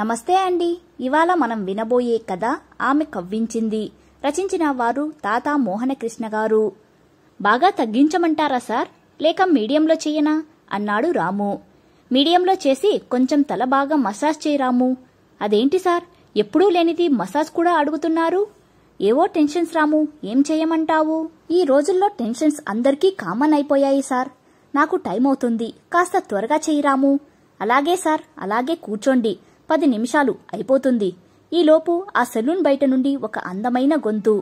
నమస్తే అండి. ఇవాళ మనం వినబోయే కథ ఆమె కవ్వించింది. రచించిన వారు తాత మోహనకృష్ణ గారు. బాగా తగ్గించమంటారా సార్, లేక మీడియంలో చెయ్యనా అన్నాడు రాము. మీడియంలో చేసి కొంచెం తల బాగా మసాజ్ చేయి రాము. అదేంటి సార్, ఎప్పుడూ లేనిది మసాజ్ కూడా అడుగుతున్నారు? ఏవో టెన్షన్స్ రాము, ఏం చెయ్యమంటావు? ఈ రోజుల్లో టెన్షన్స్ అందరికీ కామన్ అయిపోయాయి సార్. నాకు టైం అవుతుంది, కాస్త త్వరగా చెయ్యి రాము. అలాగే సార్, అలాగే కూర్చోండి, 10 నిమిషాలు అయిపోతుంది. ఈలోపు ఆ సెలూన్ బయట నుండి ఒక అందమైన గొంతు,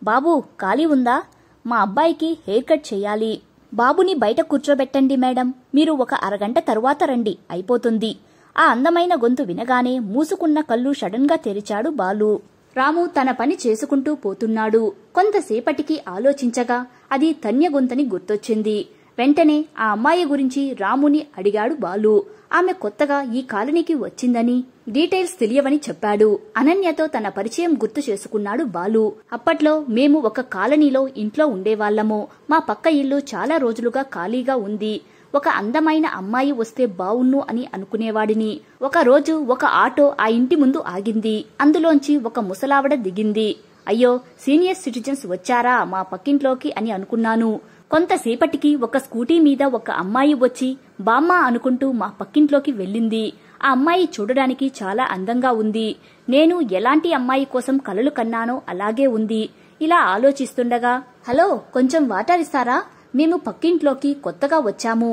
బాబూ ఖాళీ ఉందా? మా అబ్బాయికి హెయిర్ కట్ చెయ్యాలి. బాబుని బయట కూర్చోబెట్టండి మేడం, మీరు ఒక అరగంట తరువాత రండి, అయిపోతుంది. ఆ అందమైన గొంతు వినగానే మూసుకున్న కళ్ళు సడన్ గా తెరిచాడు బాలు. రాము తన పని చేసుకుంటూ పోతున్నాడు. కొంతసేపటికి ఆలోచించగా అది తన్య గొంతని గుర్తొచ్చింది. వెంటనే ఆ అమ్మాయి గురించి రాముని అడిగాడు బాలు. ఆమె కొత్తగా ఈ కాలనీకి వచ్చిందని, డీటెయిల్స్ తెలియవని చెప్పాడు. అనన్యతో తన పరిచయం గుర్తు చేసుకున్నాడు బాలు. అప్పట్లో మేము ఒక కాలనీలో ఇంట్లో ఉండేవాళ్లము. మా పక్క ఇల్లు చాలా రోజులుగా ఖాళీగా ఉంది. ఒక అందమైన అమ్మాయి వస్తే బావున్ను అని అనుకునేవాడిని. ఒక రోజు ఒక ఆటో ఆ ఇంటి ముందు ఆగింది. అందులోంచి ఒక ముసలావిడ దిగింది. అయ్యో, సీనియర్ సిటిజన్స్ వచ్చారా మా పక్కింట్లోకి అని అనుకున్నాను. కొంతసేపటికి ఒక స్కూటీ మీద ఒక అమ్మాయి వచ్చి బామ్మ అనుకుంటూ మా పక్కింట్లోకి వెళ్ళింది. ఆ అమ్మాయి చూడడానికి చాలా అందంగా ఉంది. నేను ఎలాంటి అమ్మాయి కోసం కలలు కన్నానో అలాగే ఉంది. ఇలా ఆలోచిస్తుండగా, హలో, కొంచెం వాటర్ ఇస్తారా? మేము పక్కింట్లోకి కొత్తగా వచ్చాము.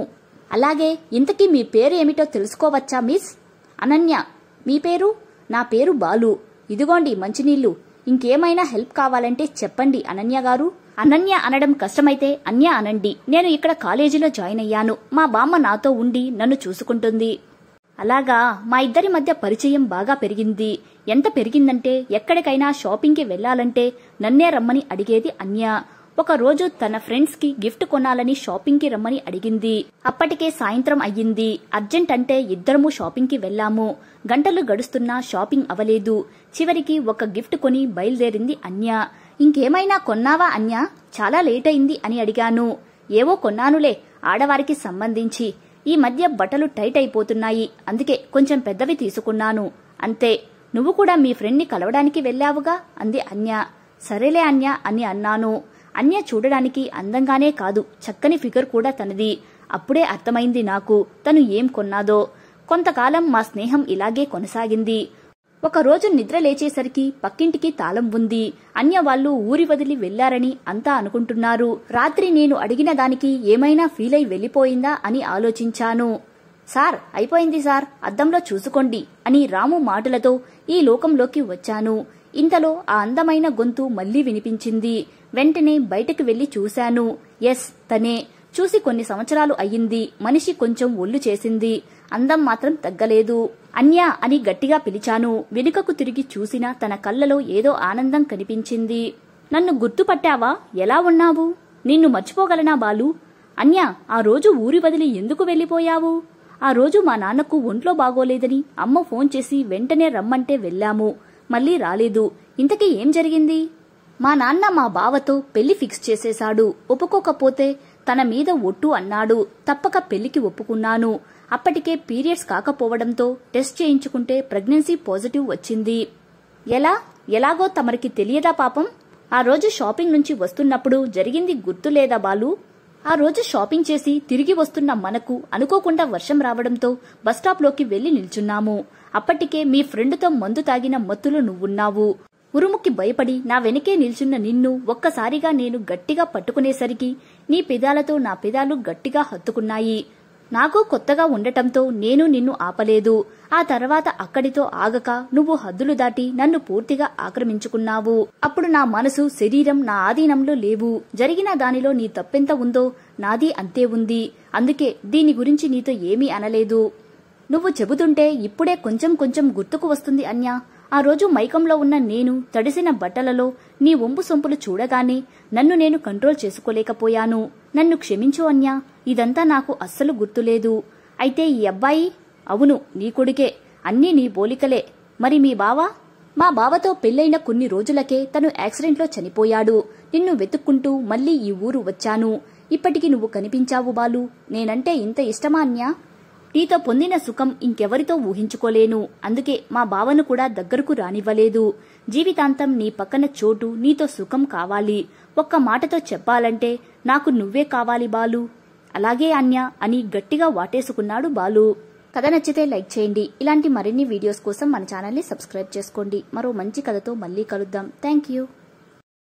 అలాగే, ఇంతకీ మీ పేరు ఏమిటో తెలుసుకోవచ్చా మిస్? అనన్య. మీ పేరు? నా పేరు బాలు. ఇదిగోండి మంచినీళ్లు. ఇంకేమైనా హెల్ప్ కావాలంటే చెప్పండి అనన్య గారు. అనన్య అనడం కష్టమైతే అన్య అనండి. నేను ఇక్కడ కాలేజీలో జాయిన్ అయ్యాను. మా బామ్మ నాతో ఉండి నన్ను చూసుకుంటుంది. అలాగా, మా ఇద్దరి మధ్య పరిచయం బాగా పెరిగింది. ఎంత పెరిగిందంటే ఎక్కడికైనా షాపింగ్కి వెళ్లాలంటే నన్నే రమ్మని అడిగేది అన్య. ఒక రోజు తన ఫ్రెండ్స్ కి గిఫ్ట్ కొనాలని షాపింగ్ కి రమ్మని అడిగింది. అప్పటికే సాయంత్రం అయ్యింది. అర్జెంట్ అంటే ఇద్దరము షాపింగ్ కి వెళ్లాము. గంటలు గడుస్తున్నా షాపింగ్ అవలేదు. చివరికి ఒక గిఫ్ట్ కొని బయలుదేరింది అన్య. ఇంకేమైనా కొన్నావా అన్య? చాలా లేట్ అయింది అని అడిగాను. ఏవో కొన్నానులే, ఆడవారికి సంబంధించి. ఈ మధ్య బట్టలు టైట్ అయిపోతున్నాయి, అందుకే కొంచెం పెద్దవి తీసుకున్నాను అంతే. నువ్వు కూడా మీ ఫ్రెండ్ ని కలవడానికి వెళ్లావుగా అంది అన్య. సరేలే అన్య అని అన్నాను. అన్య చూడడానికి అందంగానే కాదు, చక్కని ఫిగర్ కూడా తనది. అప్పుడే అర్థమైంది నాకు తను ఏం కొన్నాదో. కొంతకాలం మా స్నేహం ఇలాగే కొనసాగింది. ఒకరోజు నిద్ర లేచేసరికి పక్కింటికి తాళం ఉంది. అన్య వాళ్ళు ఊరి వదిలి వెళ్లారని అంతా అనుకుంటున్నారు. రాత్రి నేను అడిగిన దానికి ఏమైనా ఫీల్ అయి వెళ్లిపోయిందా అని ఆలోచించాను. సార్, అయిపోయింది సార్, అద్దంలో చూసుకోండి అని రాము మాటలతో ఈ లోకంలోకి వచ్చాను. ఇంతలో ఆ అందమైన గొంతు మళ్లీ వినిపించింది. వెంటనే బయటకు వెళ్లి చూశాను. ఎస్, తనే. చూసి కొన్ని సంవత్సరాలు అయ్యింది. మనిషి కొంచెం ఒళ్ళు చేసింది, అందం మాత్రం తగ్గలేదు. అన్యా అని గట్టిగా పిలిచాను. వెనుకకు తిరిగి చూసినా తన కళ్ళలో ఏదో ఆనందం కనిపించింది. నన్ను గుర్తుపట్టావా? ఎలా ఉన్నావు? నిన్ను మర్చిపోగలనా బాలు? అన్యా, ఆ రోజు ఊరి వదిలి ఎందుకు వెళ్లిపోయావు? ఆ రోజు మా నాన్నకు ఒంట్లో బాగోలేదని అమ్మ ఫోన్ చేసి వెంటనే రమ్మంటే వెళ్లాము. మళ్లీ రాలేదు. ఇంతకీ ఏం జరిగింది? మా నాన్న మా బావతో పెళ్లి ఫిక్స్ చేసేశాడు. ఒప్పుకోకపోతే తన మీద ఒట్టు అన్నాడు. తప్పక పెళ్లికి ఒప్పుకున్నాను. అప్పటికే పీరియడ్స్ కాకపోవడంతో టెస్ట్ చేయించుకుంటే ప్రెగ్నెన్సీ పాజిటివ్ వచ్చింది. ఎలాగో తమరికి తెలియదా పాపం? ఆ రోజు షాపింగ్ నుంచి వస్తున్నప్పుడు జరిగింది గుర్తులేదా బాలు? ఆ రోజు షాపింగ్ చేసి తిరిగి వస్తున్న మనకు అనుకోకుండా వర్షం రావడంతో బస్టాప్లోకి వెళ్లి నిల్చున్నాము. అప్పటికే మీ ఫ్రెండ్తో మందు తాగిన మత్తులో నువ్వున్నావు. ఉరుముకి భయపడి నా వెనకే నిల్చున్న నిన్ను ఒక్కసారిగా నేను గట్టిగా పట్టుకునేసరికి నీ పెదాలతో నా పెదాలు గట్టిగా హత్తుకున్నాయి. నాకు కొత్తగా ఉండటంతో నేను నిన్ను ఆపలేదు. ఆ తర్వాత అక్కడితో ఆగక నువ్వు హద్దులు దాటి నన్ను పూర్తిగా ఆక్రమించుకున్నావు. అప్పుడు నా మనసు, శరీరం నా ఆధీనంలో లేవు. జరిగిన దానిలో నీ తప్పెంత ఉందో నాది అంతే ఉంది. అందుకే దీని గురించి నీతో ఏమీ అనలేదు. నువ్వు చెబుతుంటే ఇప్పుడే కొంచెం కొంచెం గుర్తుకు వస్తుంది అన్య. ఆ రోజు మైకంలో ఉన్న నేను తడిసిన బట్టలలో నీ ఒంపు సొంపులు చూడగానే నన్ను నేను కంట్రోల్ చేసుకోలేకపోయాను. నన్ను క్షమించు అన్య, ఇదంతా నాకు అస్సలు గుర్తులేదు. అయితే ఈ అబ్బాయి? అవును, నీ కొడుకే. అన్నీ నీ పోలికలే. మరి మీ బావ? మా బావతో పెళ్లైన కొన్ని రోజులకే తను యాక్సిడెంట్లో చనిపోయాడు. నిన్ను వెతుక్కుంటూ మళ్లీ ఈ ఊరు వచ్చాను. ఇప్పటికి నువ్వు కనిపించావు బాలు. నేనంటే ఇంత ఇష్టమా అన్య? నీతో పొందిన సుఖం ఇంకెవరితో ఊహించుకోలేను. అందుకే మా బావను కూడా దగ్గరకు రానివ్వలేదు. జీవితాంతం నీ పక్కన చోటు, నీతో సుఖం కావాలి. ఒక్క మాటతో చెప్పాలంటే నాకు నువ్వే కావాలి బాలు. అలాగే అన్య అని గట్టిగా వాటేసుకున్నాడు బాలు. కథ నచ్చితే లైక్ చేయండి. ఇలాంటి మరిన్ని వీడియోస్ కోసం మన ఛానల్ని సబ్స్క్రైబ్ చేసుకోండి. మరో మంచి కథతో మళ్ళీ కలుద్దాం. Thank you.